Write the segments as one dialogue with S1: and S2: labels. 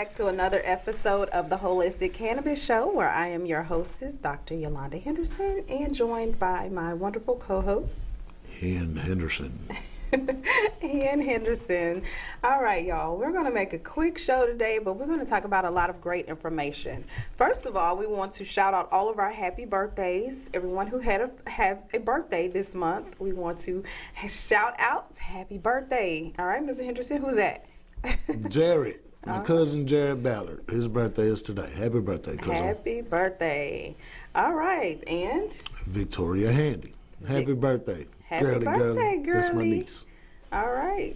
S1: back to another episode of the Holistic Cannabis Show, where I am your hostess, Dr. Yolanda Henderson, and joined by my wonderful co-host,
S2: Ian Henderson.
S1: Ian Henderson. All right, y'all, we're going to make a quick show today, but we're going to talk about a lot of great information. First of all, we want to shout out all of our happy birthdays. Everyone who have a birthday this month, we want to shout out happy birthday. All right, Mr. Henderson, who's that?
S2: Jared, my cousin Jared Ballard. His birthday is today. Happy birthday, cousin.
S1: Happy birthday. All right, and
S2: Victoria Handy. Happy birthday.
S1: Happy birthday, girlie.
S2: That's my niece.
S1: All right.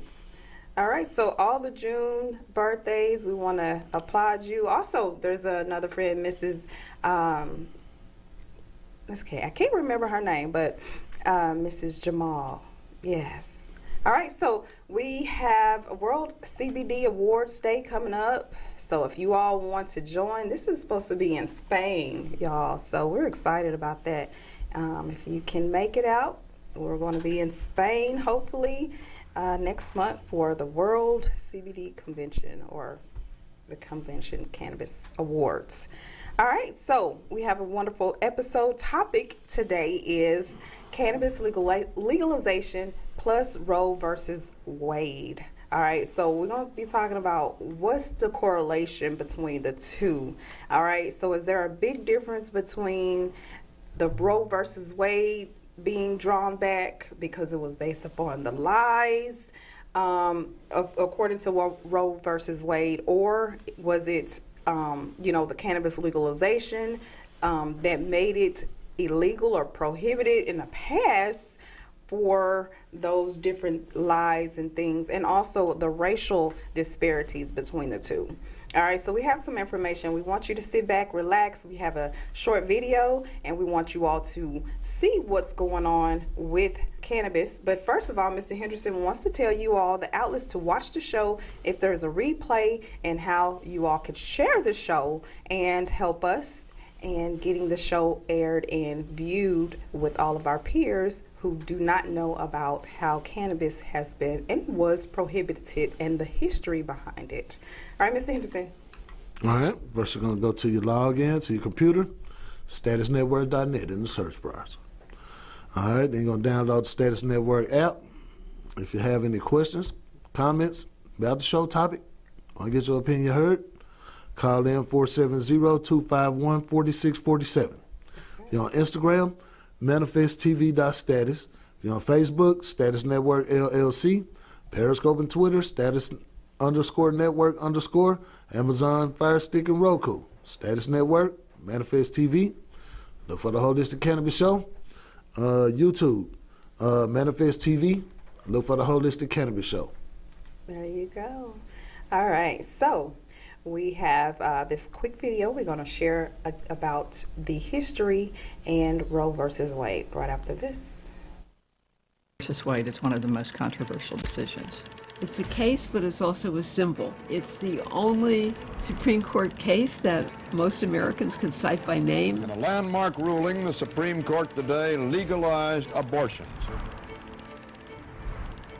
S1: All right, so all the June birthdays, we want to applaud you. Also, there's another friend, Mrs. I can't remember her name, but Mrs. Jamal. Yes. All right, so we have a World CBD Awards Day coming up. So if you all want to join, this is supposed to be in Spain, y'all. So we're excited about that. If you can make it out, we're going to be in Spain, hopefully, next month for the World CBD Convention, or the Convention Cannabis Awards. All right, so we have a wonderful episode. Topic today is cannabis legalization plus Roe Vs Wade. All right, so we're going to be talking about what's the correlation between the two. All right, so is there a big difference between the Roe Vs Wade being drawn back because it was based upon the lies, according to Roe versus Wade, or was it, the cannabis legalization that made it illegal or prohibited in the past for those different lies and things, and also the racial disparities between the two. All right, so we have some information. We want you to sit back, relax. We have a short video, and we want you all to see what's going on with cannabis. But first of all, Mr. Henderson wants to tell you all the outlets to watch the show, if there's a replay, and how you all could share the show and help us in getting the show aired and viewed with all of our peers who do not know about how cannabis has been and was prohibited and the history behind it. All right, Mr. Henderson.
S2: All right, first you're going to go to your login, to your computer, statusnetwork.net in the search browser. All right, then you're going to download the Status Network app. If you have any questions, comments about the show topic, want to get your opinion heard, call in 470-251-4647. Right. You're on Instagram, manifesttv.status. If you're on Facebook, Status Network LLC. Periscope and Twitter, status_network_. Amazon, Fire Stick, and Roku. Status Network, Manifest TV. Look for the Holistic Cannabis Show. YouTube, Manifest TV. Look for the Holistic Cannabis Show.
S1: There you go. All right, so we have this quick video we're going to share about the history and Roe versus Wade right after this.
S3: Versus Wade is one of the most controversial decisions.
S4: It's a case, but it's also a symbol. It's the only Supreme Court case that most Americans can cite by name.
S5: In a landmark ruling, the Supreme Court today legalized abortions.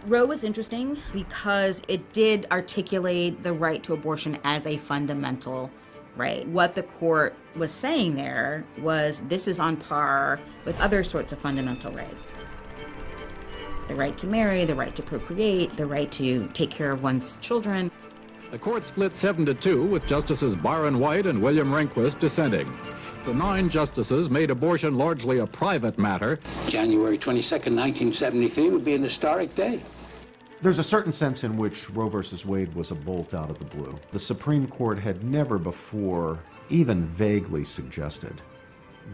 S6: Roe was interesting because it did articulate the right to abortion as a fundamental right. What the court was saying there was this is on par with other sorts of fundamental rights. The right to marry, the right to procreate, the right to take care of one's children.
S7: The court split 7-2 with Justices Byron White and William Rehnquist dissenting. The 9 justices made abortion largely a private matter.
S8: January 22nd, 1973 would be an historic day.
S9: There's a certain sense in which Roe versus Wade was a bolt out of the blue. The Supreme Court had never before even vaguely suggested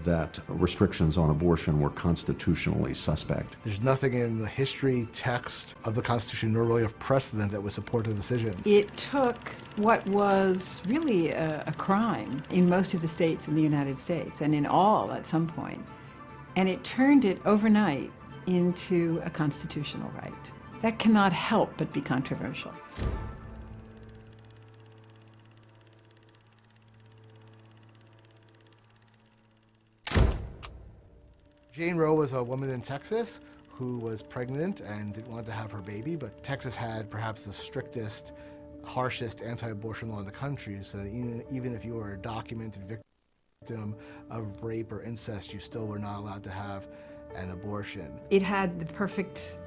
S9: that restrictions on abortion were constitutionally suspect.
S10: There's nothing in the history, text of the Constitution, nor really of precedent that would support the decision.
S3: It took what was really a crime in most of the states in the United States, and in all at some point, and it turned it overnight into a constitutional right. That cannot help but be controversial.
S10: Jane Roe was a woman in Texas who was pregnant and didn't want to have her baby, but Texas had perhaps the strictest harshest anti-abortion law in the country. So that even if you were a documented victim of rape or incest, you still were not allowed to have an abortion.
S3: It had the perfect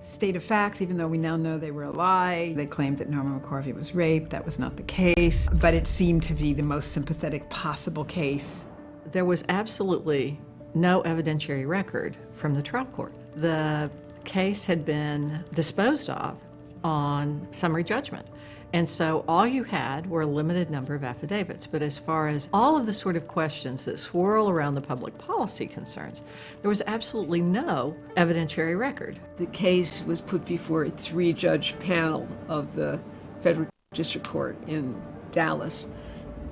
S3: state of facts, even though we now know they were a lie. They claimed that Norma McCorvey was raped. That was not the case, but it seemed to be the most sympathetic possible case.
S11: There was absolutely no evidentiary record from the trial court. The case had been disposed of on summary judgment. And so all you had were a limited number of affidavits. But as far as all of the sort of questions that swirl around the public policy concerns, there was absolutely no evidentiary record.
S4: The case was put before a 3-judge panel of the Federal District Court in Dallas,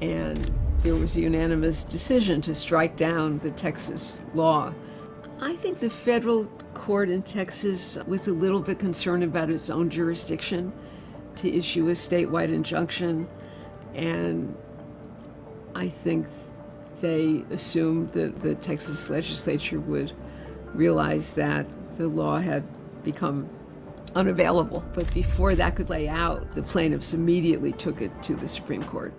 S4: and there was a unanimous decision to strike down the Texas law. I think the federal court in Texas was a little bit concerned about its own jurisdiction to issue a statewide injunction, and I think they assumed that the Texas legislature would realize that the law had become unavailable. But before that could lay out, the plaintiffs immediately took it to the Supreme Court.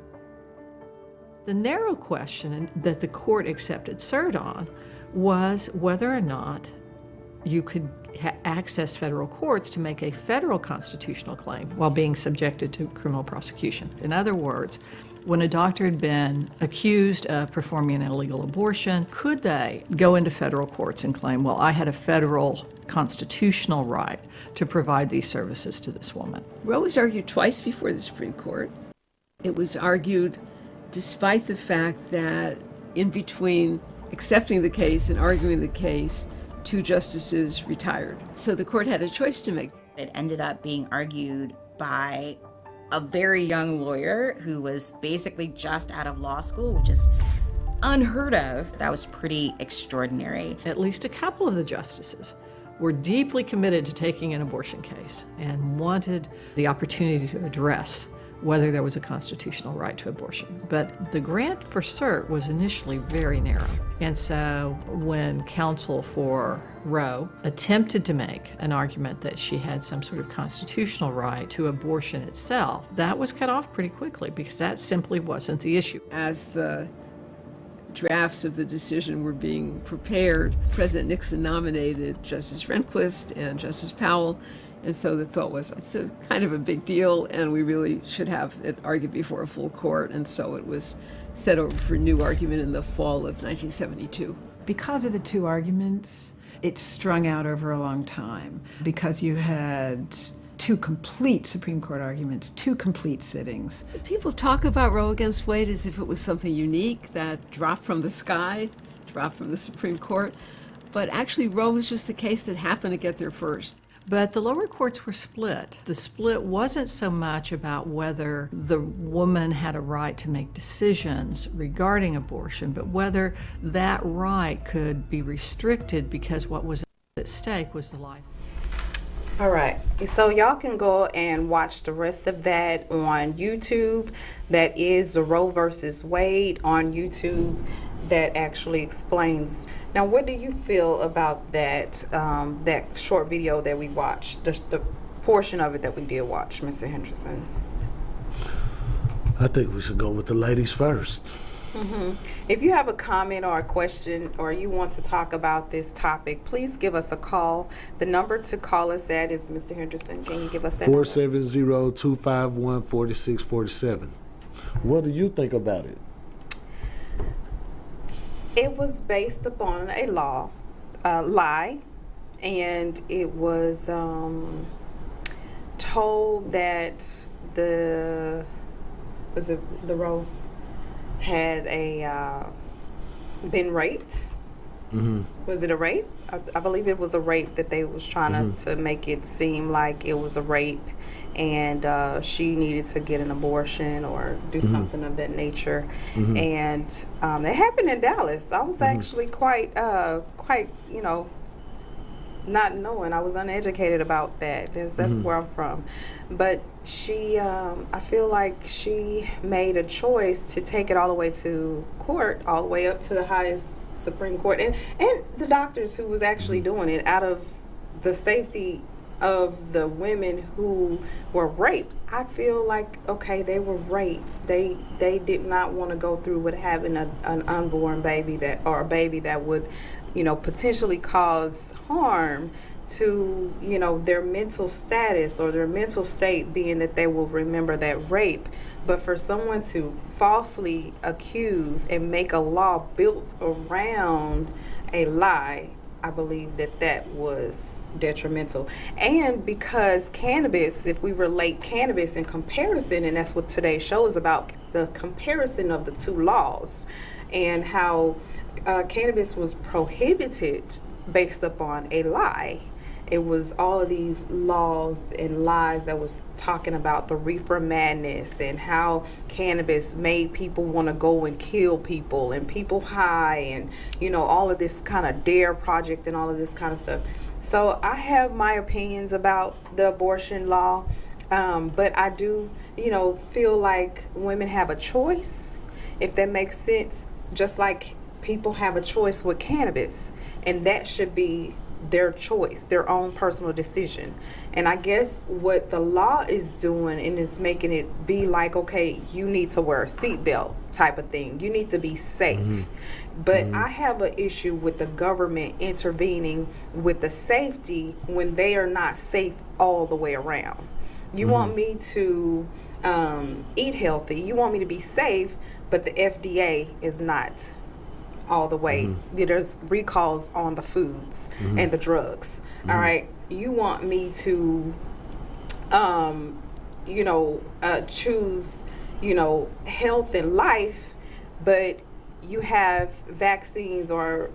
S11: The narrow question that the court accepted cert on was whether or not you could access federal courts to make a federal constitutional claim while being subjected to criminal prosecution. In other words, when a doctor had been accused of performing an illegal abortion, could they go into federal courts and claim, well, I had a federal constitutional right to provide these services to this woman?
S4: Roe was argued twice before the Supreme Court. It was argued despite the fact that in between accepting the case and arguing the case, 2 justices retired. So the court had a choice to make.
S6: It ended up being argued by a very young lawyer who was basically just out of law school, which is unheard of. That was pretty extraordinary.
S11: At least a couple of the justices were deeply committed to taking an abortion case and wanted the opportunity to address whether there was a constitutional right to abortion. But the grant for cert was initially very narrow. And so when counsel for Roe attempted to make an argument that she had some sort of constitutional right to abortion itself, that was cut off pretty quickly because that simply wasn't the issue.
S4: As the drafts of the decision were being prepared, President Nixon nominated Justice Rehnquist and Justice Powell. And so the thought was, it's a kind of a big deal, and we really should have it argued before a full court. And so it was set over for new argument in the fall of 1972.
S3: Because of the 2 arguments, it strung out over a long time because you had 2 complete Supreme Court arguments, 2 complete sittings.
S4: People talk about Roe against Wade as if it was something unique that dropped from the sky, dropped from the Supreme Court. But actually, Roe was just the case that happened to get there first.
S11: But the lower courts were split. The split wasn't so much about whether the woman had a right to make decisions regarding abortion, but whether that right could be restricted because what was at stake was the life.
S1: All right, so y'all can go and watch the rest of that on YouTube. That is the Roe Vs Wade on YouTube. That actually explains. Now, what do you feel about that that short video that we watched, the portion of it that we did watch, Mr. Henderson?
S2: I think we should go with the ladies first.
S1: Mm-hmm. If you have a comment or a question or you want to talk about this topic, please give us a call. The number to call us at is, Mr. Henderson, can you give us that
S2: 470-251-4647. What do you think about it?
S1: It was based upon a lie, and it was told that the Roe had been raped. Mm-hmm. Was it a rape? I believe it was a rape that they was trying to make it seem like it was a rape, and she needed to get an abortion or do something of that nature. And it happened in Dallas. I was actually quite, not knowing. I was uneducated about that. That's where I'm from. But she, I feel like she made a choice to take it all the way to court, all the way up to the highest Supreme Court, and the doctors who was actually doing it out of the safety of the women who were raped, I feel like, okay, they were raped. They did not want to go through with having an unborn baby or a baby that would, potentially cause harm to, their mental status or their mental state, being that they will remember that rape. But for someone to falsely accuse and make a law built around a lie, I believe that was detrimental. And because cannabis, if we relate cannabis in comparison, and that's what today's show is about, the comparison of the two laws and how cannabis was prohibited based upon a lie. It was all of these laws and lies that was talking about the reefer madness and how cannabis made people want to go and kill people and people high, and all of this kind of DARE project and all of this kind of stuff. So I have my opinions about the abortion law, but I do feel like women have a choice, if that makes sense, just like people have a choice with cannabis, and that should be their choice, their own personal decision. And I guess what the law is doing and is making it be like, okay, you need to wear a seatbelt type of thing. You need to be safe. Mm-hmm. But I have an issue with the government intervening with the safety when they are not safe all the way around. You want me to eat healthy. You want me to be safe, but the FDA is not all the way. There's recalls on the foods and the drugs. All right. You want me to, choose, health and life, but you have vaccines or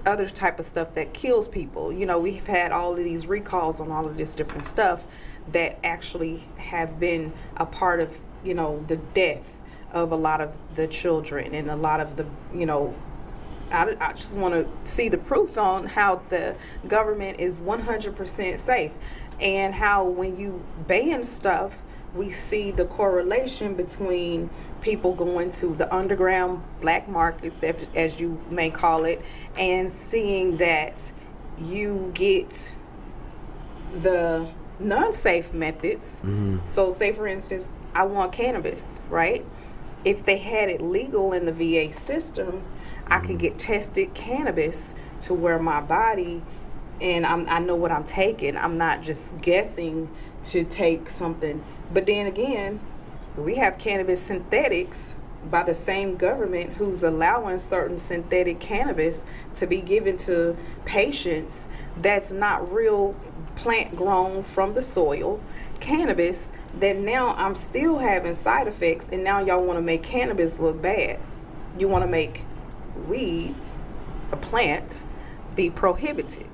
S1: other type of stuff that kills people. We've had all of these recalls on all of this different stuff that actually have been a part of, the death of a lot of the children and a lot of the, I just want to see the proof on how the government is 100% safe, and how when you ban stuff, we see the correlation between people going to the underground black markets, as you may call it, and seeing that you get the non-safe methods. So say, for instance, I want cannabis, right? If they had it legal in the VA system, I could get tested cannabis to where my body, and I know what I'm taking. I'm not just guessing to take something. But then again, we have cannabis synthetics by the same government who's allowing certain synthetic cannabis to be given to patients that's not real plant grown from the soil cannabis, that now I'm still having side effects, and now y'all want to make cannabis look bad. You want to make weed, a plant, be prohibited.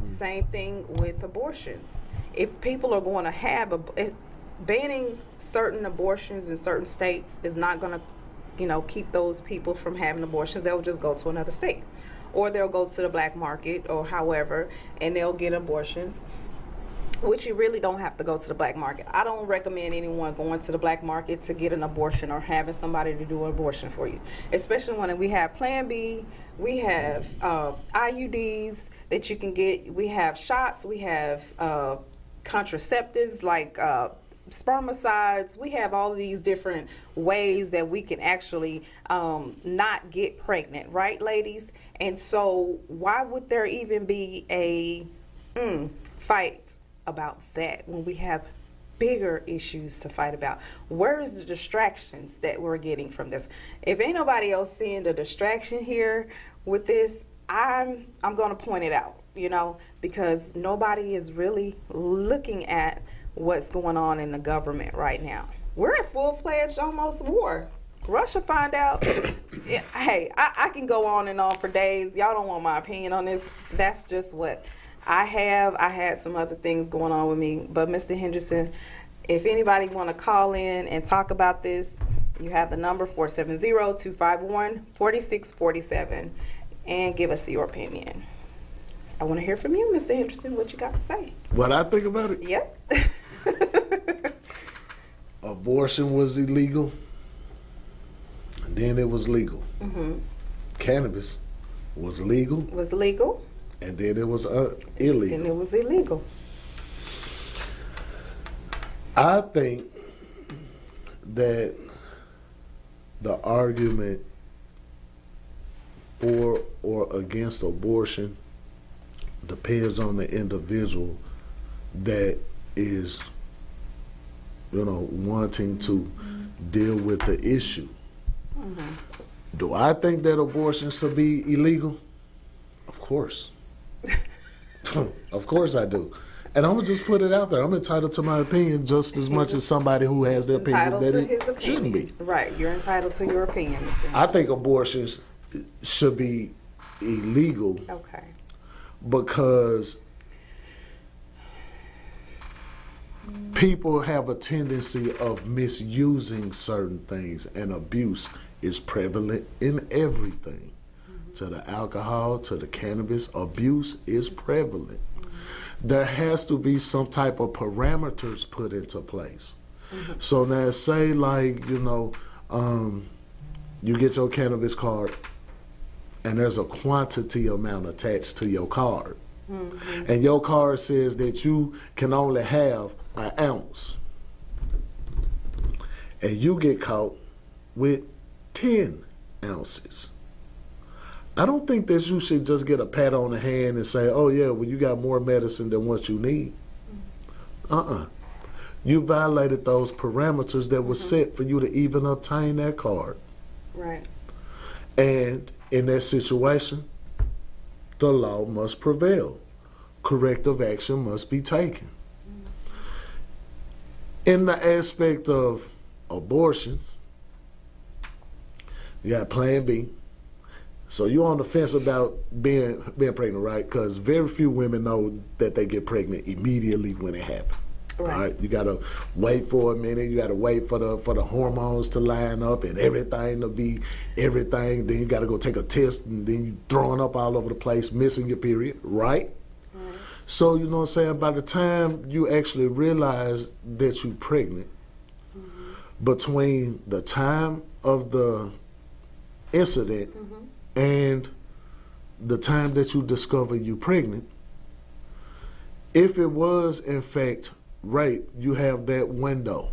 S1: Same thing with abortions. If people are going to have banning certain abortions in certain states is not going to, keep those people from having abortions. They'll just go to another state, or they'll go to the black market or however, and they'll get abortions. Which you really don't have to go to the black market. I don't recommend anyone going to the black market to get an abortion or having somebody to do an abortion for you. Especially when we have Plan B, we have IUDs that you can get, we have shots, we have contraceptives like spermicides. We have all of these different ways that we can actually not get pregnant, right, ladies? And so why would there even be a fight about that when we have bigger issues to fight about? Where is the distractions that we're getting from this? If ain't nobody else seeing the distraction here with this, I'm going to point it out, because nobody is really looking at what's going on in the government right now. We're in full-fledged almost war. Russia find out. Hey, I can go on and on for days. Y'all don't want my opinion on this. That's just what I had some other things going on with me. But Mr. Henderson, if anybody want to call in and talk about this, you have the number 470-251-4647 and give us your opinion. I want to hear from you, Mr. Henderson. What you got to say?
S2: What I think about it?
S1: Yep.
S2: Abortion was illegal, and then it was legal. Cannabis was legal.
S1: Was legal.
S2: And then it was illegal.
S1: And it was illegal.
S2: I think that the argument for or against abortion depends on the individual that is, wanting to deal with the issue. Do I think that abortion should be illegal? Of course. Of course I do. And I'm going to just put it out there. I'm entitled to my opinion just as much as somebody who has their opinion that it shouldn't be.
S1: Right. You're entitled to your opinion, Mr.
S2: I think abortions should be illegal.
S1: Okay.
S2: Because people have a tendency of misusing certain things, and abuse is prevalent in everything. To the alcohol, to the cannabis, abuse is prevalent. There has to be some type of parameters put into place. So now say you get your cannabis card and there's a quantity amount attached to your card. And your card says that you can only have an ounce. And you get caught with 10 ounces. I don't think that you should just get a pat on the hand and say, oh yeah, well you got more medicine than what you need. You violated those parameters that were set for you to even obtain that card.
S1: Right.
S2: And in that situation, the law must prevail. Corrective action must be taken. In the aspect of abortions, you got Plan B. So you're on the fence about being pregnant, right? Because very few women know that they get pregnant immediately when it happens. Right. All right, you gotta wait for a minute. You gotta wait for the hormones to line up and everything to be everything. Then you gotta go take a test, and then you throwing up all over the place, missing your period, right? So you know what I'm saying. By the time you actually realize that you're pregnant, between the time of the incident and the time that you discover you're pregnant, if it was in fact rape, you have that window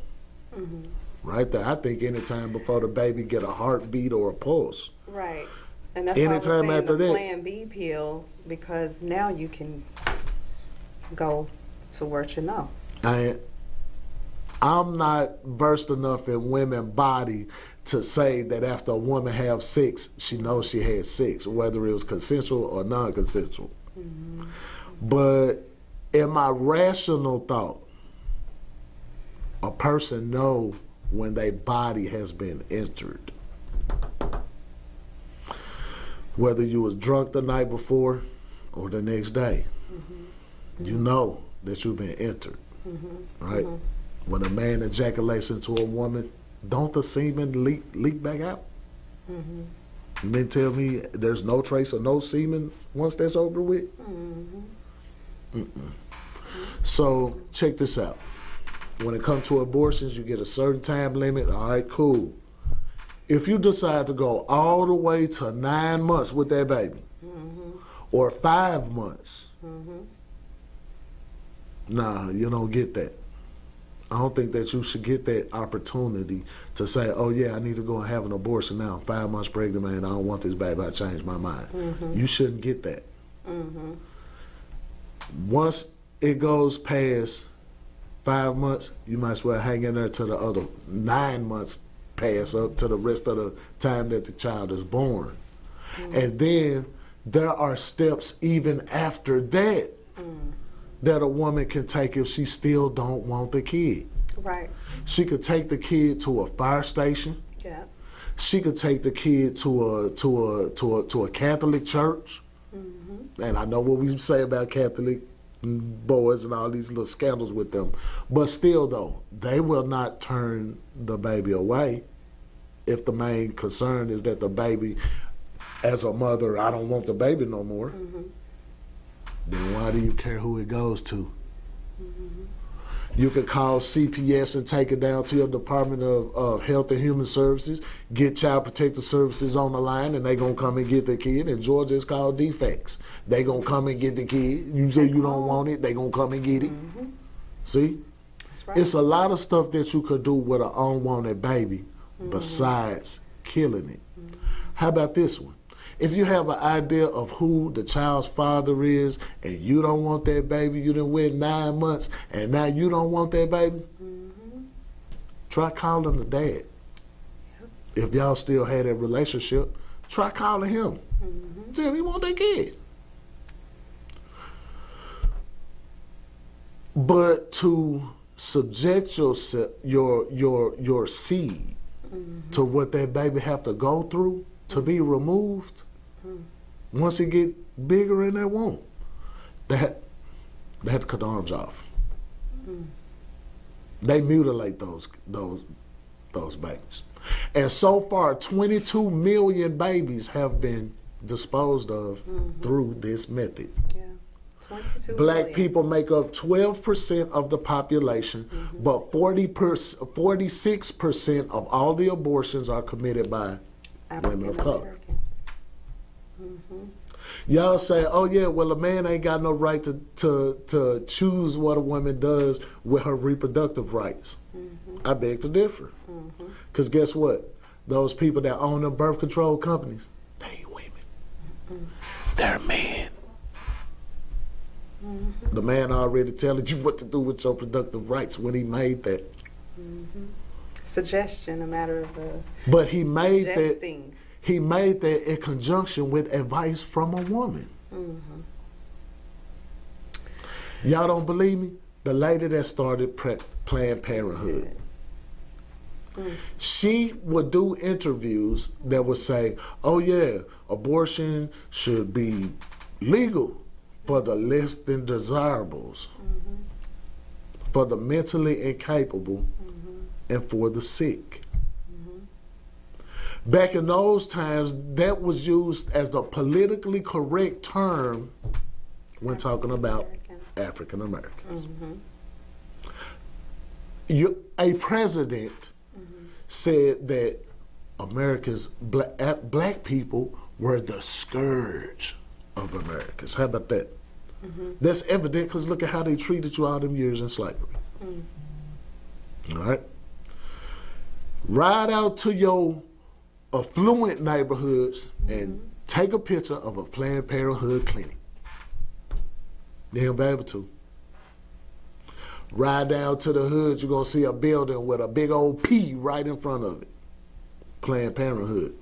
S2: right there. I think anytime before the baby get a heartbeat or a pulse.
S1: Right. And that's why I was saying the Plan B pill, because now you can go to what you know.
S2: I'm not versed enough in women's body to say that after a woman have sex, she knows she had sex, whether it was consensual or non-consensual. But in my rational thought, a person know when their body has been entered. Whether you was drunk the night before or the next day, you know that you've been entered, right? When a man ejaculates into a woman, don't the semen leak back out? You mean tell me there's no trace of no semen once that's over with? So check this out. When it comes to abortions, you get a certain time limit. All right, cool. If you decide to go all the way to 9 months with that baby, or 5 months, nah, you don't get that. I don't think that you should get that opportunity to say, oh yeah, I need to go and have an abortion now. I'm 5 months pregnant, man. I don't want this baby. I changed my mind. You shouldn't get that. Once it goes past 5 months, you might as well hang in there till the other 9 months pass up to the rest of the time that the child is born. And then there are steps even after that that a woman can take if she still don't want the kid.
S1: Right.
S2: She could take the kid to a fire station.
S1: Yeah.
S2: She could take the kid to a Catholic church. And I know what we say about Catholic boys and all these little scandals with them. But still though, they will not turn the baby away if the main concern is that the baby, as a mother, I don't want the baby no more. Then why do you care who it goes to? You could call CPS and take it down to your Department of Health and Human Services, get Child Protective Services on the line, and they gonna come and get the kid. In Georgia, it's called defects. They gonna come and get the kid. You say you don't want it, they gonna come and get it. See?
S1: right.
S2: It's a lot of stuff that you could do with an unwanted baby besides killing it. How about this one? If you have an idea of who the child's father is and you don't want that baby, you done wait 9 months and now you don't want that baby, try calling the dad. If y'all still had that relationship, try calling him. Tell him you want that kid. But to subject yourself, your seed to what that baby have to go through to be removed, once it get bigger in that womb, they had to cut the arms off. They mutilate those babies. And so far, 22 million babies have been disposed of through this method.
S1: Yeah. 22
S2: Black
S1: million.
S2: people make up 12% of the population, but 46% of all the abortions are committed by women of color. Y'all say, oh yeah, well a man ain't got no right to choose what a woman does with her reproductive rights. I beg to differ. Because guess what? Those people that own the birth control companies, they ain't women. They're men. The man already telling you what to do with your reproductive rights when he made that.
S1: Suggestion, a matter of
S2: But he made
S1: suggesting.
S2: that. He made that in conjunction with advice from a woman. Y'all don't believe me? The lady that started Planned Parenthood. She would do interviews that would say, oh yeah, abortion should be legal for the less than desirables, for the mentally incapable, and for the sick. Back in those times, that was used as the politically correct term when talking about African Americans. A president said that Americans, black people, were the scourge of Americans. How about that? That's evident because look at how they treated you all them years in slavery. All right? Ride out to your affluent neighborhoods and take a picture of a Planned Parenthood clinic. They ain't be able to. Ride down to the hood, you're gonna see a building with a big old P right in front of it. Planned Parenthood.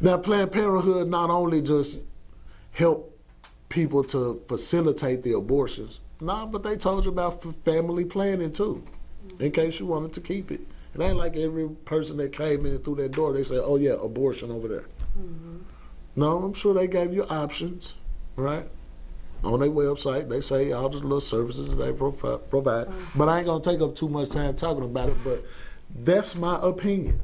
S2: Now, Planned Parenthood not only just help people to facilitate the abortions, but they told you about family planning too, in case you wanted to keep it. It ain't like every person that came in through that door, they say, oh yeah, abortion over there. No, I'm sure they gave you options, right? On their website, they say all the little services that they provide. But I ain't gonna take up too much time talking about it, but that's my opinion.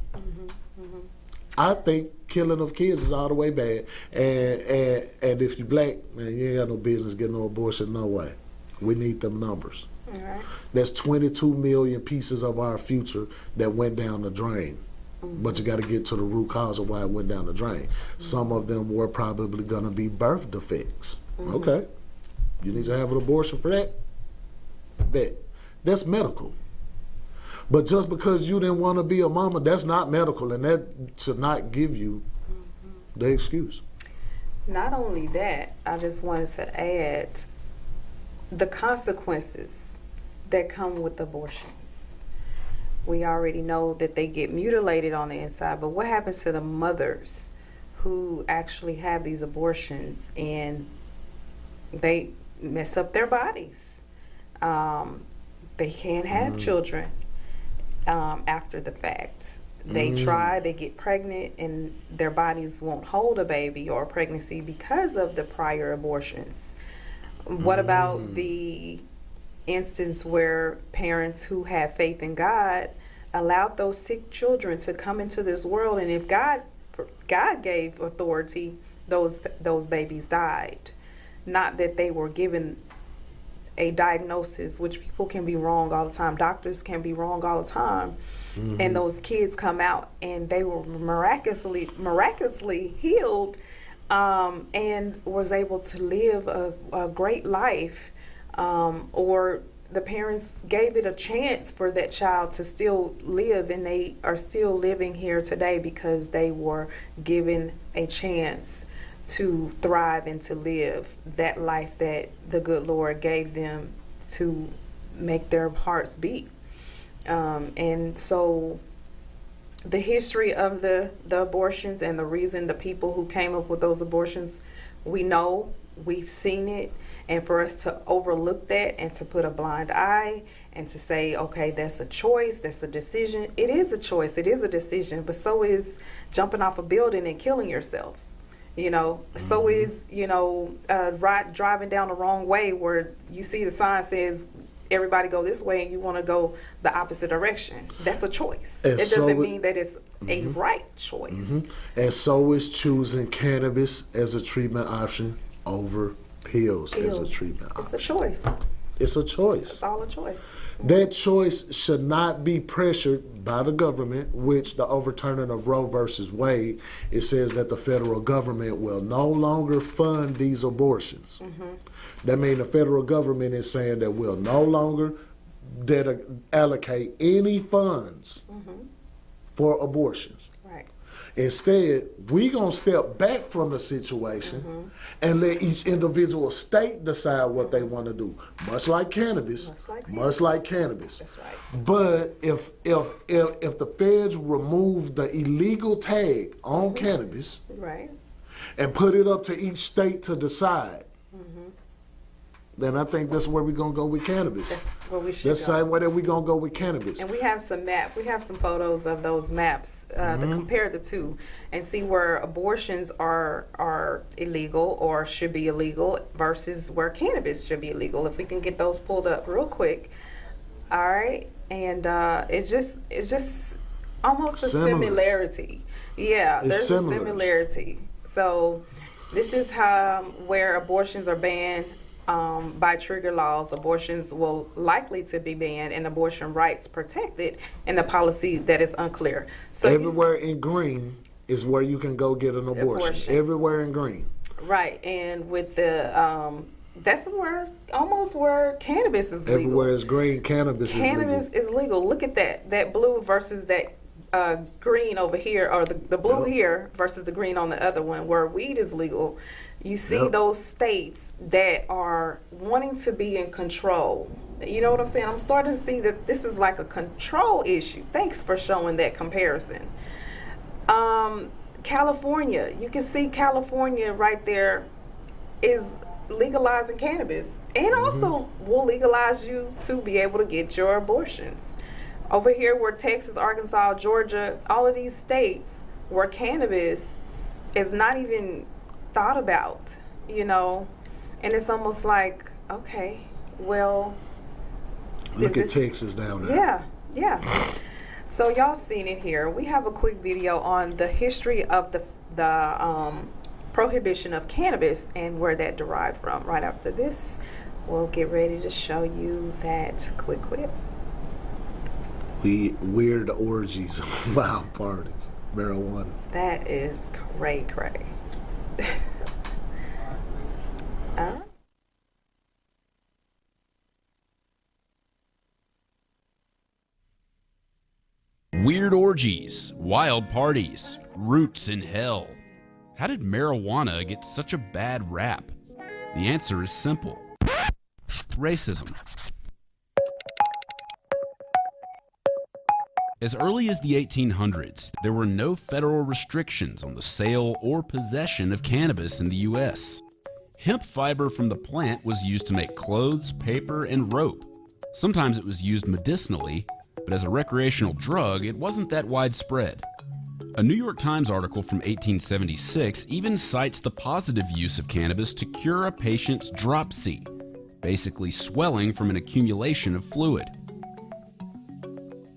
S2: I think killing of kids is all the way bad. And if you're black, man, you ain't got no business getting no abortion, no way. We need them numbers.
S1: Right.
S2: That's 22 million pieces of our future that went down the drain. But you got to get to the root cause of why it went down the drain. Some of them were probably going to be birth defects. Okay. You need to have an abortion for that? Bet. That's medical. But just because you didn't want to be a mama, that's not medical, and that should not give you the excuse.
S1: Not only that, I just wanted to add the consequences that come with abortions. We already know that they get mutilated on the inside, but what happens to the mothers who actually have these abortions and they mess up their bodies? They can't have children after the fact. They try, they get pregnant, and their bodies won't hold a baby or a pregnancy because of the prior abortions. What about the instance where parents who have faith in God allowed those sick children to come into this world, and if God gave authority, those babies died? Not that they were given a diagnosis, which people can be wrong all the time. Doctors can be wrong all the time. And those kids come out and they were miraculously healed and was able to live a great life, or the parents gave it a chance for that child to still live, and they are still living here today because they were given a chance to thrive and to live that life that the good Lord gave them to make their hearts beat. And so the history of the abortions and the reason the people who came up with those abortions, we know, we've seen it, and for us to overlook that and to put a blind eye and to say, okay, that's a choice, that's a decision. It is a choice, it is a decision, but so is jumping off a building and killing yourself. You know, so is, you know, driving down the wrong way where you see the sign says everybody go this way and you want to go the opposite direction. That's a choice.
S2: And
S1: it
S2: so
S1: doesn't mean that it's a right choice.
S2: And so is choosing cannabis as a treatment option over pills as a treatment option.
S1: It's a choice.
S2: It's a choice.
S1: It's all a choice.
S2: That choice should not be pressured by the government, which the overturning of Roe Vs Wade, it says that the federal government will no longer fund these abortions. That means the federal government is saying that we'll no longer allocate any funds for abortions.
S1: Right.
S2: Instead, we're going to step back from the situation and let each individual state decide what they want to do. Much like cannabis. Much like cannabis.
S1: That's right.
S2: But if the feds remove the illegal tag on cannabis
S1: Right.
S2: and put it up to each state to decide, then I think that's where we're going to go with cannabis.
S1: That's where we should
S2: That's the same way that we're going to go with cannabis.
S1: And we have some photos of those maps to compare the two and see where abortions are illegal or should be illegal versus where cannabis should be illegal. If we can get those pulled up real quick. All right. And it's just almost a similarity. Yeah, there's a similarity. So this is where abortions are banned. By trigger laws, abortions will likely to be banned and abortion rights protected in a policy that is unclear. So
S2: everywhere in green is where you can go get an abortion. Everywhere in green.
S1: Right, and with the that's almost where cannabis is legal.
S2: Everywhere is green, cannabis
S1: is legal. Look at that blue versus that green over here, or the blue here versus the green on the other one, where weed is legal. You see those states that are wanting to be in control. You know what I'm saying? I'm starting to see that this is like a control issue. Thanks for showing that comparison. California, you can see California right there is legalizing cannabis and also will legalize you to be able to get your abortions. Over here where Texas, Arkansas, Georgia, all of these states where cannabis is not even thought about, you know, and it's almost like, okay, well,
S2: look at Texas down there.
S1: Yeah. So y'all seen it here. We have a quick video on the history of the prohibition of cannabis and where that derived from. Right after this, we'll get ready to show you that quick clip.
S2: Weird orgies, wild parties, marijuana.
S1: That is cray.
S12: Weird orgies, wild parties, roots in hell. How did marijuana get such a bad rap? The answer is simple. Racism. As early as the 1800s, there were no federal restrictions on the sale or possession of cannabis in the U.S. Hemp fiber from the plant was used to make clothes, paper, and rope. Sometimes it was used medicinally, but as a recreational drug, it wasn't that widespread. A New York Times article from 1876 even cites the positive use of cannabis to cure a patient's dropsy, basically swelling from an accumulation of fluid.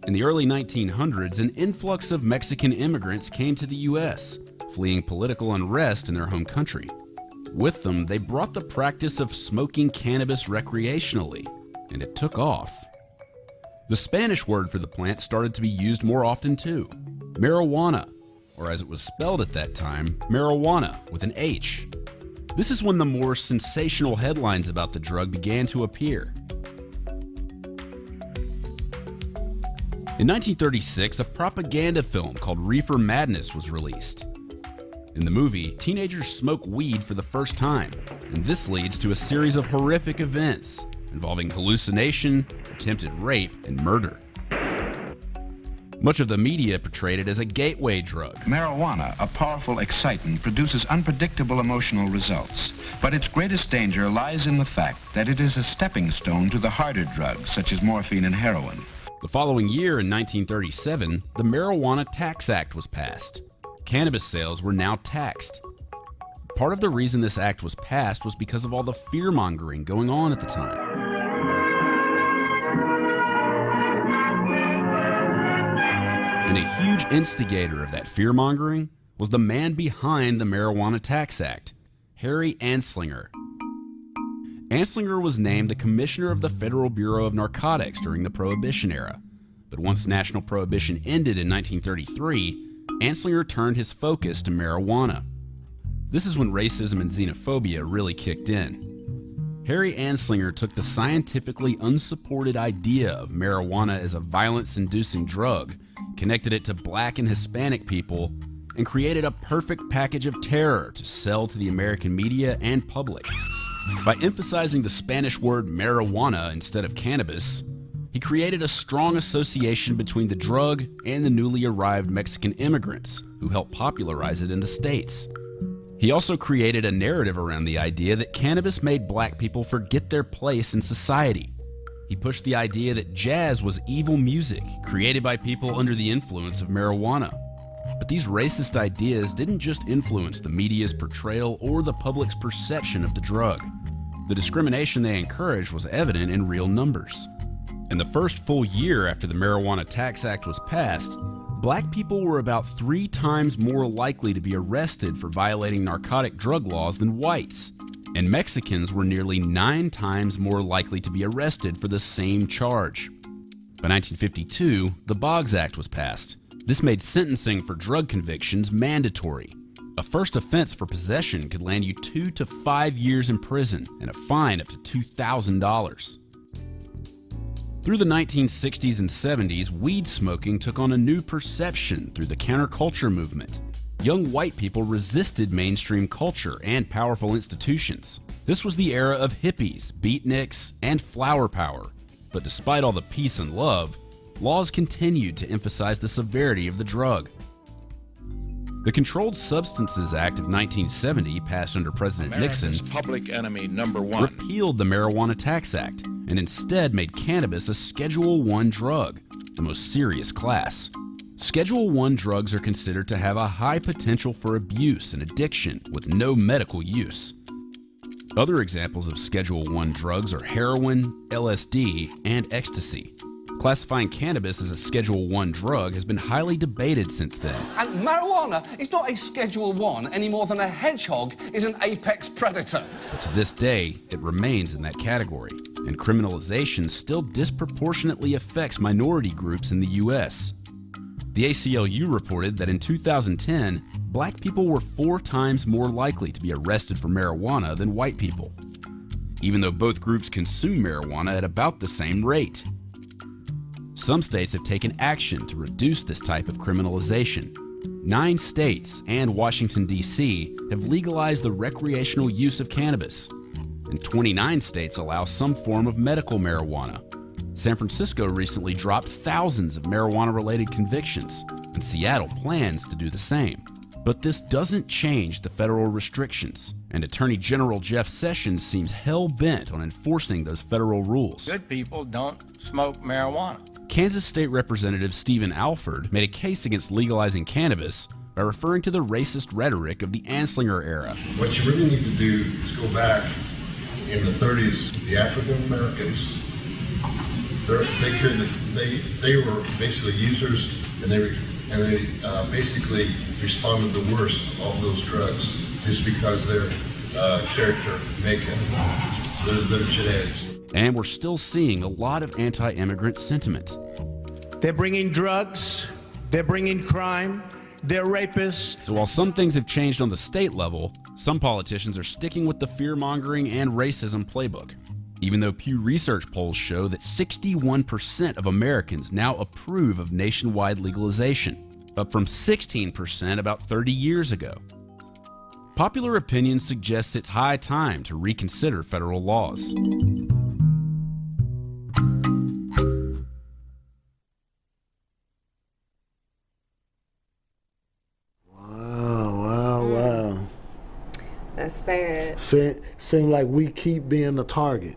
S12: In the early 1900s, an influx of Mexican immigrants came to the U.S., fleeing political unrest in their home country. With them, they brought the practice of smoking cannabis recreationally, and it took off. The Spanish word for the plant started to be used more often too, marijuana, or as it was spelled at that time, marijuana with an H. This is when the more sensational headlines about the drug began to appear. In 1936, a propaganda film called Reefer Madness was released. In the movie, teenagers smoke weed for the first time, and this leads to a series of horrific events involving hallucination, attempted rape, and murder. Much of the media portrayed it as a gateway drug.
S13: Marijuana, a powerful excitant, produces unpredictable emotional results. But its greatest danger lies in the fact that it is a stepping stone to the harder drugs, such as morphine and heroin.
S12: The following year, in 1937, the Marijuana Tax Act was passed. Cannabis sales were now taxed. Part of the reason this act was passed was because of all the fear-mongering going on at the time. And a huge instigator of that fear-mongering was the man behind the Marijuana Tax Act, Harry Anslinger. Anslinger was named the Commissioner of the Federal Bureau of Narcotics during the Prohibition era. But once national prohibition ended in 1933, Anslinger turned his focus to marijuana. This is when racism and xenophobia really kicked in. Harry Anslinger took the scientifically unsupported idea of marijuana as a violence-inducing drug, connected it to black and Hispanic people, and created a perfect package of terror to sell to the American media and public. By emphasizing the Spanish word marijuana instead of cannabis, he created a strong association between the drug and the newly arrived Mexican immigrants who helped popularize it in the States. He also created a narrative around the idea that cannabis made black people forget their place in society. He pushed the idea that jazz was evil music created by people under the influence of marijuana. But these racist ideas didn't just influence the media's portrayal or the public's perception of the drug. The discrimination they encouraged was evident in real numbers. In the first full year after the Marijuana Tax Act was passed, black people were about 3 times more likely to be arrested for violating narcotic drug laws than whites, and Mexicans were nearly 9 times more likely to be arrested for the same charge. By 1952, the Boggs Act was passed. This made sentencing for drug convictions mandatory. A first offense for possession could land you 2 to 5 years in prison and a fine up to $2,000. Through the 1960s and 70s, weed smoking took on a new perception through the counterculture movement. Young white people resisted mainstream culture and powerful institutions. This was the era of hippies, beatniks, and flower power. But despite all the peace and love, laws continued to emphasize the severity of the drug. The Controlled Substances Act of 1970, passed under President Nixon,
S5: Public enemy number one.
S12: repealed the Marijuana Tax Act and instead made cannabis a Schedule I drug, the most serious class. Schedule I drugs are considered to have a high potential for abuse and addiction with no medical use. Other examples of Schedule I drugs are heroin, LSD, and ecstasy. Classifying cannabis as a Schedule I drug has been highly debated since then.
S14: And marijuana is not a Schedule I any more than a hedgehog is an apex predator.
S12: But to this day, it remains in that category, and criminalization still disproportionately affects minority groups in the U.S. The ACLU reported that in 2010, black people were 4 times more likely to be arrested for marijuana than white people, even though both groups consume marijuana at about the same rate. Some states have taken action to reduce this type of criminalization. 9 states and Washington, D.C. have legalized the recreational use of cannabis, and 29 states allow some form of medical marijuana. San Francisco recently dropped thousands of marijuana-related convictions, and Seattle plans to do the same. But this doesn't change the federal restrictions, and Attorney General Jeff Sessions seems hell-bent on enforcing those federal rules.
S15: Good people don't smoke marijuana.
S12: Kansas State Representative Stephen Alford made a case against legalizing cannabis by referring to the racist rhetoric of the Anslinger era.
S16: What you really need to do is go back in the 30s, the African Americans, they were basically users, and they basically responded the worst to all those drugs just because their character makeup, their genetics.
S12: And we're still seeing a lot of anti-immigrant sentiment.
S17: They're bringing drugs, they're bringing crime, they're rapists.
S12: So while some things have changed on the state level, some politicians are sticking with the fear-mongering and racism playbook. even though Pew Research polls show that 61% of Americans now approve of nationwide legalization, up from 16% about 30 years ago. Popular opinion suggests it's high time to reconsider federal laws.
S2: Wow.
S1: That's sad.
S2: Seem like we keep being the target.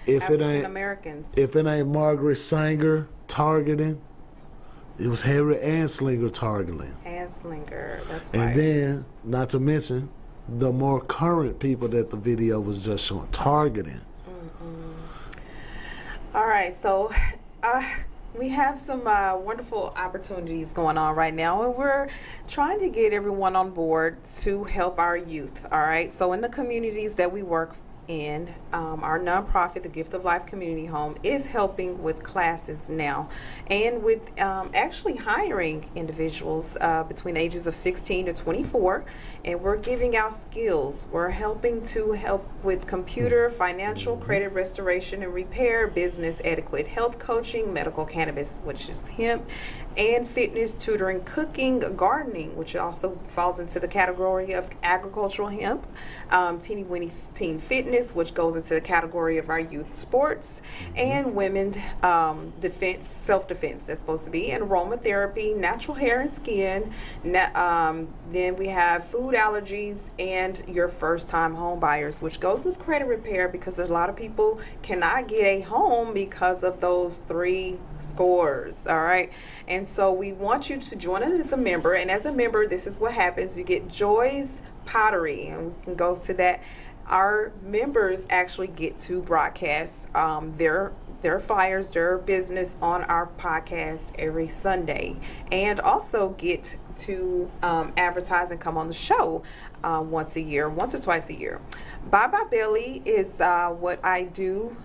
S2: If it ain't
S1: Americans.
S2: If it ain't Margaret Sanger targeting, it was Harry Anslinger targeting.
S1: Anslinger, that's
S2: And
S1: right.
S2: then, not to mention, the more current people that the video was just showing targeting.
S1: All right, so we have some wonderful opportunities going on right now, and we're trying to get everyone on board to help our youth. All right, so in the communities that we work in, our nonprofit, the Gift of Life Community Home, is helping with classes now, and with actually hiring individuals between the ages of 16 to 24, and we're giving out skills. We're helping to help with computer, financial, credit restoration and repair, business etiquette, health coaching, medical cannabis, which is hemp, and fitness, tutoring, cooking, gardening, which also falls into the category of agricultural hemp, teeny weeny teen fitness, which goes into the category of our youth sports, and women defense, self-defense, that's supposed to be, and aromatherapy, natural hair and skin. Then we have food allergies and your first-time home buyers, which goes with credit repair, because a lot of people cannot get a home because of those 3 scores. All right, and so we want you to join us as a member, and as a member, this is what happens. You get Joy's Pottery, and we can go to that. Our members actually get to broadcast their flyers, their business on our podcast every Sunday, and also get to advertise and come on the show once or twice a year. Bye Bye Belly is what I do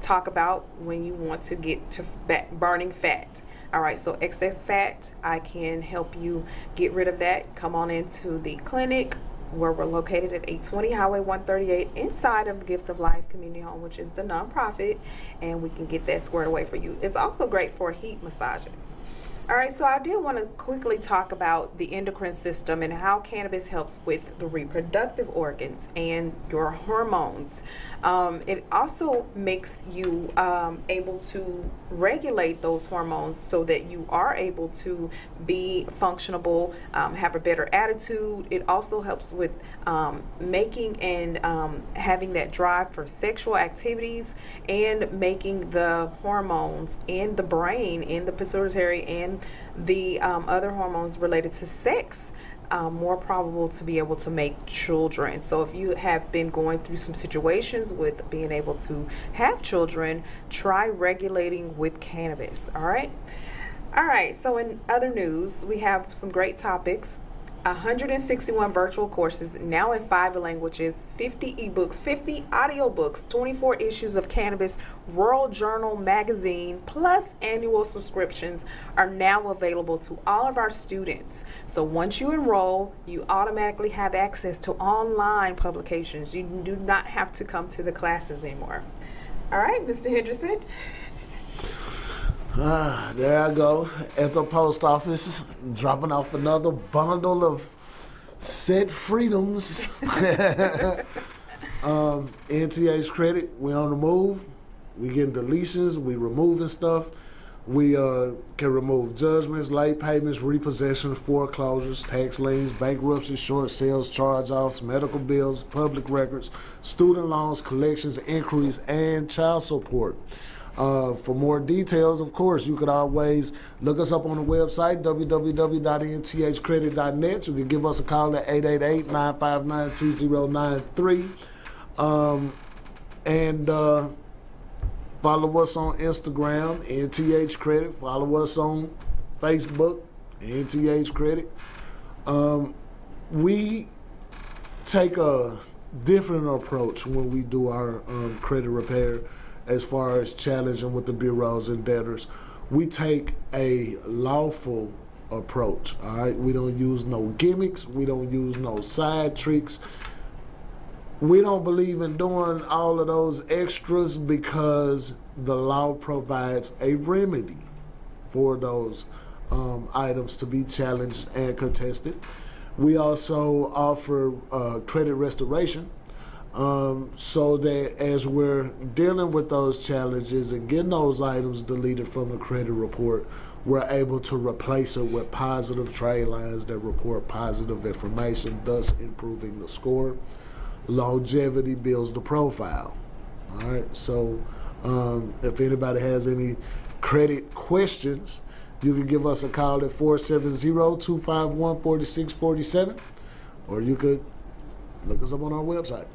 S1: talk about when you want to get to burning fat. All right, so excess fat, I can help you get rid of that. Come on into the clinic where we're located at 820 Highway 138 inside of the Gift of Life Community Home, which is the nonprofit, and we can get that squared away for you. It's also great for heat massages. All right, so I did want to quickly talk about the endocrine system and how cannabis helps with the reproductive organs and your hormones. It also makes you able to regulate those hormones so that you are able to be functionable, have a better attitude. It also helps with making and having that drive for sexual activities, and making the hormones in the brain, in the pituitary, and the other hormones related to sex more probable to be able to make children. So if you have been going through some situations with being able to have children, try regulating with cannabis. All right, so in other news, we have some great topics. 161 virtual courses now in 5 languages, 50 ebooks, 50 audiobooks, 24 issues of Cannabis World Journal magazine, plus annual subscriptions are now available to all of our students. So once you enroll, you automatically have access to online publications. You do not have to come to the classes anymore. All right, Mr. Henderson.
S2: There I go at the post office, dropping off another bundle of set freedoms. NTA's credit, we on the move. We getting deletions, we removing stuff. We can remove judgments, late payments, repossessions, foreclosures, tax liens, bankruptcy, short sales, charge-offs, medical bills, public records, student loans, collections, inquiries, and child support. For more details, of course, you could always look us up on the website, www.nthcredit.net. You can give us a call at 888-959-2093. And follow us on Instagram, NTH Credit. Follow us on Facebook, NTH Credit. We take a different approach when we do our credit repair. As far as challenging with the bureaus and debtors, we take a lawful approach. All right, we don't use no gimmicks. We don't use no side tricks. we don't believe in doing all of those extras because the law provides a remedy for those items to be challenged and contested. We also offer credit restoration so that as we're dealing with those challenges and getting those items deleted from the credit report, we're able to replace it with positive trade lines that report positive information, thus improving the score. Longevity builds the profile. All right, so if anybody has any credit questions, you can give us a call at 470-251-4647, or you could look us up on our website,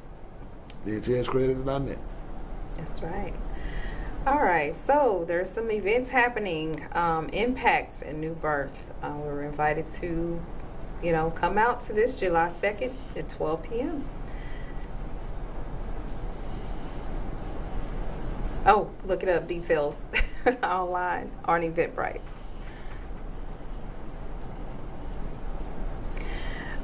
S2: thechcredit.net.
S1: That's right. All right, so there's some events happening, Impacts and New Birth. We're invited to, come out to this July 2nd at 12 p.m. Oh, look it up, details online on Eventbrite.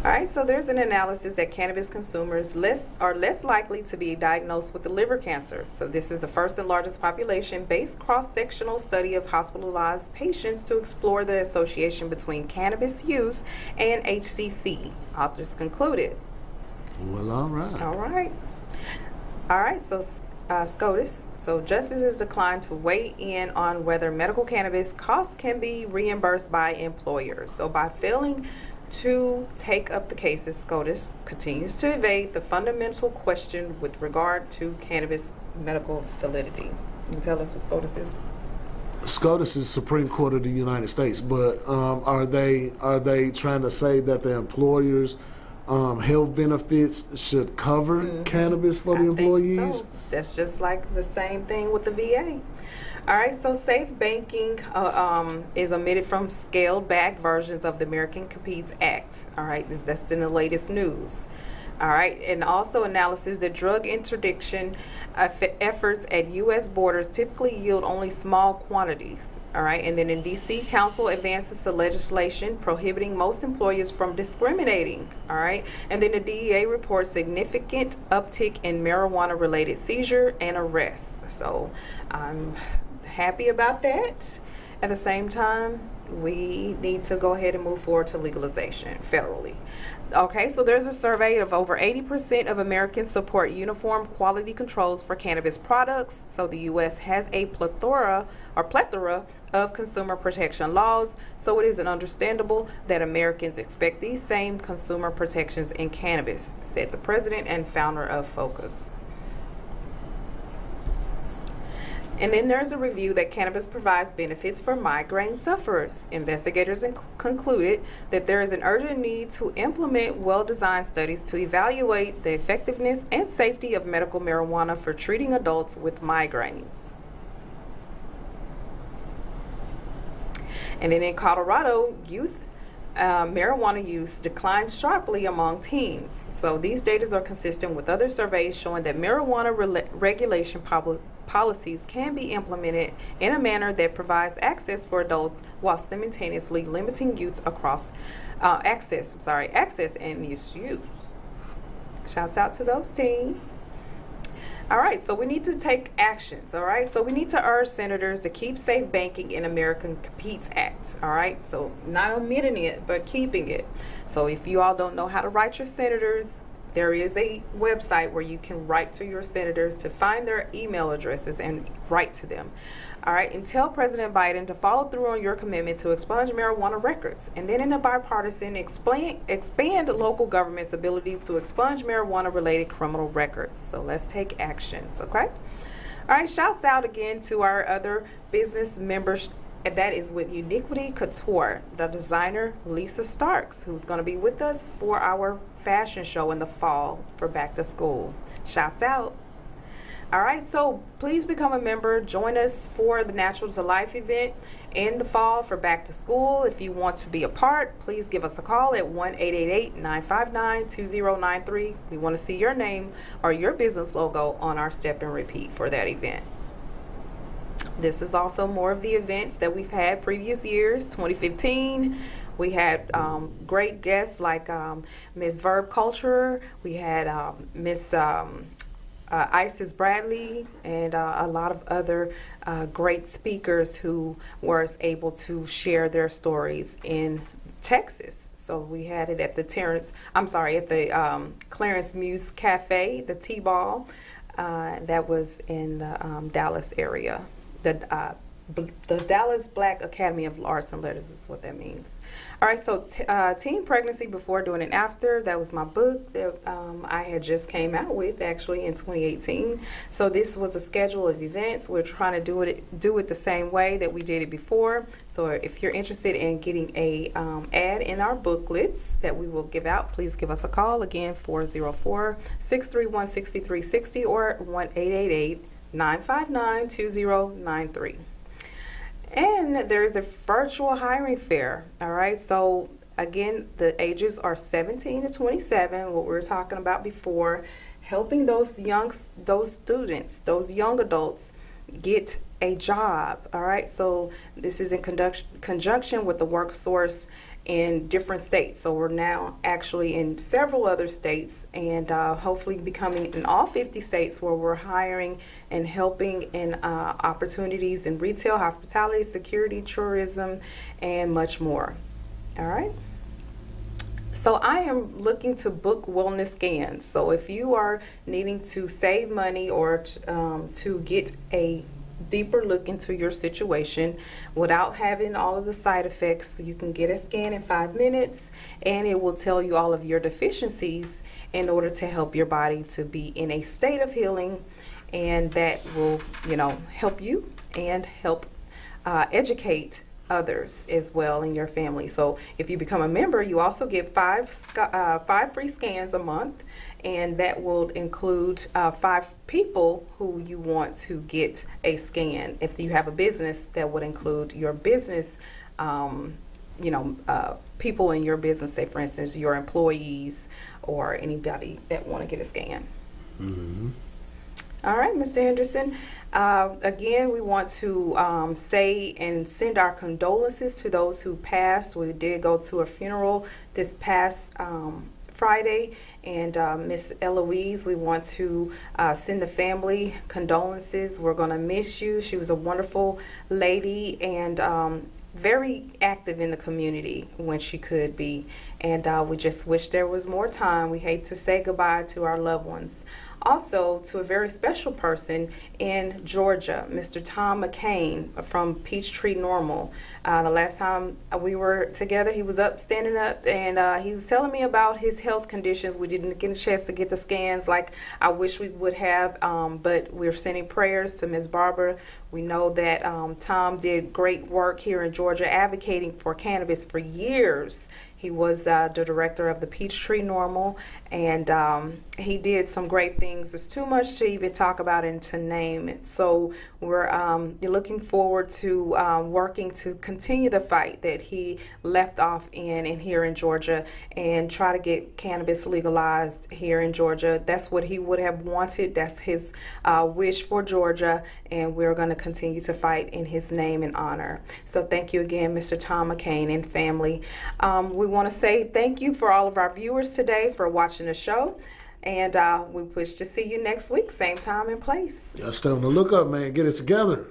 S1: All right, so there's an analysis that cannabis consumers are less likely to be diagnosed with liver cancer. So this is the first and largest population-based cross-sectional study of hospitalized patients to explore the association between cannabis use and HCC. Authors concluded.
S2: Well, all right.
S1: All right. All right, so SCOTUS. So justices declined to weigh in on whether medical cannabis costs can be reimbursed by employers. So by failing to take up the cases, SCOTUS continues to evade the fundamental question with regard to cannabis medical validity. You can tell us what SCOTUS is?
S2: SCOTUS is Supreme Court of the United States, but are they trying to say that the employers' health benefits should cover cannabis for the employees?
S1: Think so. That's just like the same thing with the VA. All right, so safe banking is omitted from scaled-back versions of the American Competes Act. All right, that's in the latest news. All right, and also analysis that drug interdiction efforts at U.S. borders typically yield only small quantities. All right, and then in D.C., Council advances to legislation prohibiting most employers from discriminating. All right, and then the DEA reports significant uptick in marijuana-related seizure and arrests. So I'm happy about that. At the same time, we need to go ahead and move forward to legalization federally. Okay, so there's a survey of over 80% of Americans support uniform quality controls for cannabis products. So the U.S. has a plethora of consumer protection laws. So it is understandable that Americans expect these same consumer protections in cannabis, said the president and founder of Focus. And then there's a review that cannabis provides benefits for migraine sufferers. Investigators concluded that there is an urgent need to implement well-designed studies to evaluate the effectiveness and safety of medical marijuana for treating adults with migraines. And then in Colorado, youth marijuana use declined sharply among teens. So these data are consistent with other surveys showing that marijuana regulation policies can be implemented in a manner that provides access for adults while simultaneously limiting youth across access and misuse. Shouts out to those teens. All right, so we need to take actions, all right? So we need to urge senators to keep safe banking in American Competes Act, all right? So not omitting it, but keeping it. So if you all don't know how to write your senators, there is a website where you can write to your senators to find their email addresses and write to them. All right, and tell President Biden to follow through on your commitment to expunge marijuana records. And then in a bipartisan, expand local government's abilities to expunge marijuana-related criminal records. So let's take actions, okay? All right, shouts out again to our other business members. And that is with Uniquity Couture, the designer Lisa Starks, who's going to be with us for our fashion show in the fall for back to school. Shouts out. All right, so please become a member. Join us for the Natural to Life event in the fall for back to school. If you want to be a part, please give us a call at 1-888-959-2093. We want to see your name or your business logo on our step and repeat for that event. This is also more of the events that we've had previous years. 2015 We had great guests like Ms. Verb Culture. We had Miss Isis Bradley and a lot of other great speakers who were able to share their stories in Texas. So we had it at the Clarence Muse Cafe, the T-Ball, that was in the Dallas area. The Dallas Black Academy of Arts and Letters is what that means. All right, so Teen Pregnancy Before, During, and After, that was my book that I had just came out with actually in 2018. So this was a schedule of events. We're trying to do it the same way that we did it before. So if you're interested in getting a ad in our booklets that we will give out, please give us a call. Again, 404-631-6360 or 1-888-959-2093. And there's a virtual hiring fair. All right. So again, the ages are 17 to 27. What we were talking about before, helping those students, those young adults, get a job. All right. So this is in conjunction with the WorkSource in different states. So we're now actually in several other states, and hopefully becoming in all 50 states, where we're hiring and helping in opportunities in retail, hospitality, security, tourism, and much more. All right. So I am looking to book wellness scans. So if you are needing to save money or to get a deeper look into your situation without having all of the side effects, you can get a scan in 5 minutes, and it will tell you all of your deficiencies in order to help your body to be in a state of healing, and that will, help you and help educate others as well in your family. So if you become a member, you also get 5 free scans a month, and that will include 5 people who you want to get a scan. If you have a business, that would include your business, people in your business, say for instance your employees or anybody that want to get a scan. Mm-hmm. All right, Mr. Henderson. Again, we want to say and send our condolences to those who passed. We did go to a funeral this past Friday, and Miss Eloise, we want to send the family condolences. We're going to miss you. She was a wonderful lady and very active in the community when she could be, and we just wish there was more time. We hate to say goodbye to our loved ones. Also, to a very special person in Georgia, Mr. Tom McCain from Peachtree Normal. The last time we were together, he was standing up, and he was telling me about his health conditions. We didn't get a chance to get the scans like I wish we would have, but we're sending prayers to Ms. Barbara. We know that Tom did great work here in Georgia advocating for cannabis for years. He was the director of the Peachtree Normal, and he did some great things. There's too much to even talk about and to name it. So we're looking forward to working to continue the fight that he left off in here in Georgia, and try to get cannabis legalized here in Georgia. That's what he would have wanted. That's his wish for Georgia, and we're going to continue to fight in his name and honor. So thank you again, Mr. Tom McCain and family. We want to say thank you for all of our viewers today for watching the show, and we wish to see you next week, same time and place.
S2: Y'all stay on the lookout, man. Get it together.